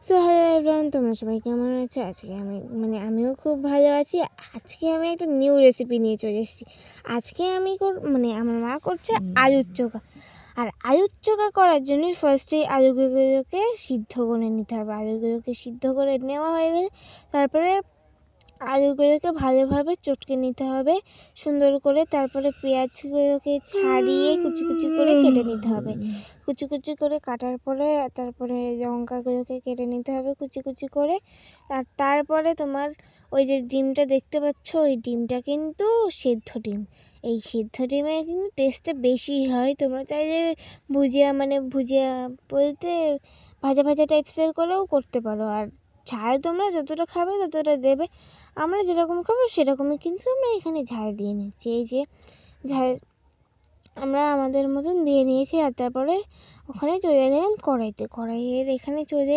So hello everyone, তোমরা সবাই কেমন আছো? আমিও খুব ভালো আছি। আজকে আমি একটা নিউ রেসিপি নিয়ে চলে এসেছি। আজকে আমার মা করছে আলুর চোখা। আর আলুর চোখা করার জন্য ফার্স্টেই আলুগুলোকে সিদ্ধ করে নিতে হবে। আলুগুলোকে সিদ্ধ করে নেওয়া হয়ে গেলে তারপরে আলুগুলোকে ভালোভাবে চটকে নিতে হবে সুন্দর করে। তারপরে পেঁয়াজগুলোকে ছাড়িয়ে কুচি কুচি করে কেটে নিতে হবে। কুচি কুচি করে কাটার পরে তারপরে লঙ্কাগুলোকে কেটে নিতে হবে কুচি কুচি করে। আর তারপরে তোমার ওই যে ডিমটা দেখতে পাচ্ছ, ওই ডিমটা কিন্তু সেদ্ধ ডিম। এই সেদ্ধ ডিমের কিন্তু টেস্টটা বেশি হয়। তোমরা চাইলে ভুজিয়া বলতে ভাজা ভাজা টাইপসের করেও করতে পারো। আর ঝাল তোমরা যতটা খাবে ততটা দেবে। আমরা যেরকম খাবো সেরকমই কিন্তু আমরা এখানে ঝাল দিয়ে নিচ্ছি। এই যে ঝাল আমরা আমাদের মতন দিয়ে নিয়েছি। আর তারপরে ওখানে চলে গেলাম কড়াইয়ের এখানে চলে